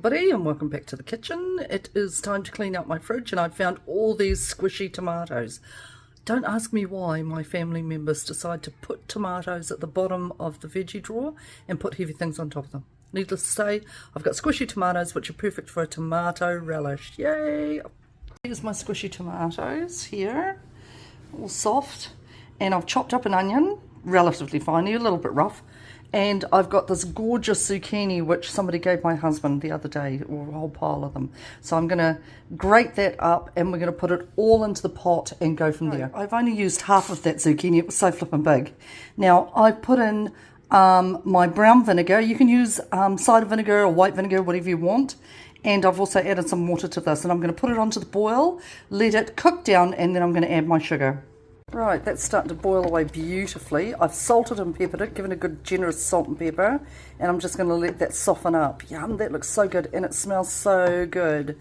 everybody, and welcome back to the kitchen. It is time to clean out my fridge, and I've found all these squishy tomatoes. Don't ask me why my family members decide to put tomatoes at the bottom of the veggie drawer and put heavy things on top of them. Needless to say, I've got squishy tomatoes which are perfect for a tomato relish. Yay! Here's my squishy tomatoes here, all soft, and I've chopped up an onion, relatively finely, a little bit rough. And I've got this gorgeous zucchini which somebody gave my husband the other day, or a whole pile of them. So I'm going to grate that up and we're going to put it all into the pot and go from there. I've only used half of that zucchini, it was so flippin' big. Now I've put in my brown vinegar. You can use cider vinegar or white vinegar, whatever you want. And I've also added some water to this, and I'm going to put it onto the boil, let it cook down, and then I'm going to add my sugar. Right, that's starting to boil away beautifully. I've salted and peppered it, given a good generous salt and pepper, and I'm just going to let that soften up. Yum, that looks so good, and it smells so good.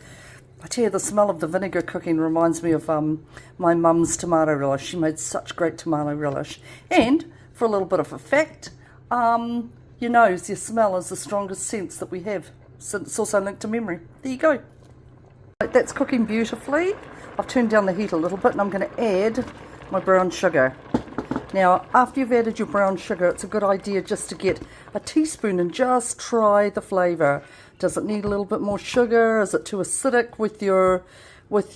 I tell you, the smell of the vinegar cooking reminds me of my mum's tomato relish. She made such great tomato relish. And, for a little bit of a fact, your nose, your smell is the strongest sense that we have. So it's also linked to memory. There you go. Right, that's cooking beautifully. I've turned down the heat a little bit, and I'm going to add my brown sugar. Now after you've added your brown sugar, it's a good idea just to get a teaspoon and just try the flavor. Does it need a little bit more sugar? Is it too acidic with your what's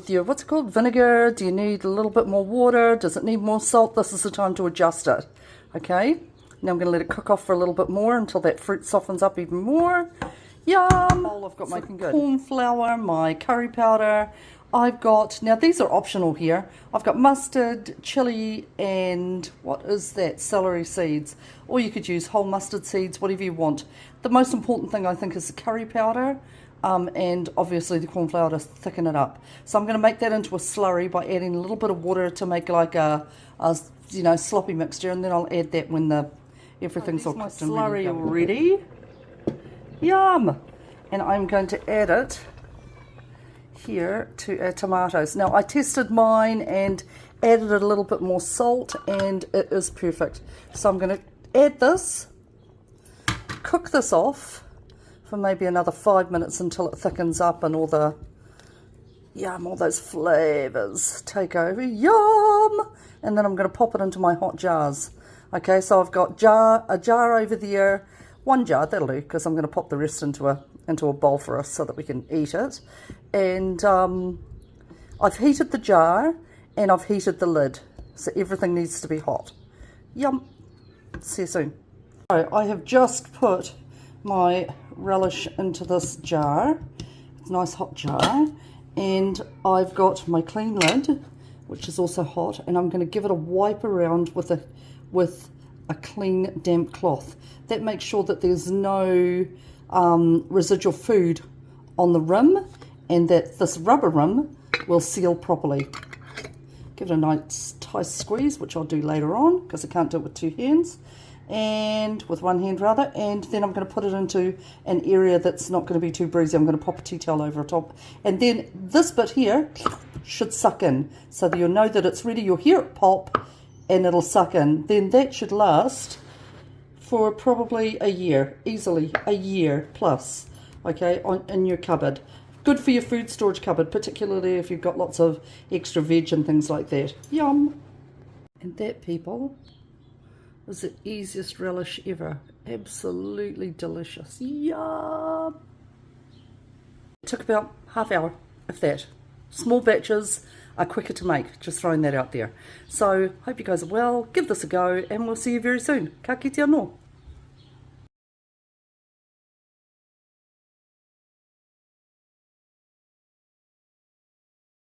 it called, vinegar? Do you need a little bit more water? Does it need more salt? This is the time to adjust it. Okay, now I'm going to let it cook off for a little bit more until that fruit softens up even more. Yum! I've got my corn flour, my curry powder. I've got, now these are optional here, I've got mustard, chili, and what is that, celery seeds. Or you could use whole mustard seeds, whatever you want. The most important thing I think is the curry powder, and obviously the corn flour to thicken it up. So I'm going to make that into a slurry by adding a little bit of water to make like a sloppy mixture, and then I'll add that when everything's all cooked and ready. Slurry already. Yum! And I'm going to add it here to our tomatoes. Now I tested mine and added a little bit more salt, and it is perfect. So I'm going to add this, cook this off for maybe another 5 minutes until it thickens up and all the yum, all those flavors take over. Yum! And then I'm going to pop it into my hot jars. Okay, so I've got a jar over there, one jar, that'll do, because I'm going to pop the rest into a bowl for us so that we can eat it. And I've heated the jar and I've heated the lid, so everything needs to be hot. Yum! See you soon. So I have just put my relish into this jar. It's a nice hot jar, and I've got my clean lid, which is also hot, and I'm going to give it a wipe around with a clean damp cloth. That makes sure that there's no residual food on the rim, and that this rubber rim will seal properly. Give it a nice tight squeeze, which I'll do later on because I can't do it with two hands, and with one hand rather. And then I'm going to put it into an area that's not going to be too breezy. I'm going to pop a tea towel over the top, and then this bit here should suck in, so that you'll know that it's ready. You'll hear it pop and it'll suck in. Then that should last for probably a year, easily a year plus, okay, in your cupboard. Good for your food storage cupboard, particularly if you've got lots of extra veg and things like that. Yum! And that, people, is the easiest relish ever. Absolutely delicious. Yum! It took about half hour, if that. Small batches are quicker to make, just throwing that out there. So, hope you guys are well, give this a go, and we'll see you very soon. Ka kite anō.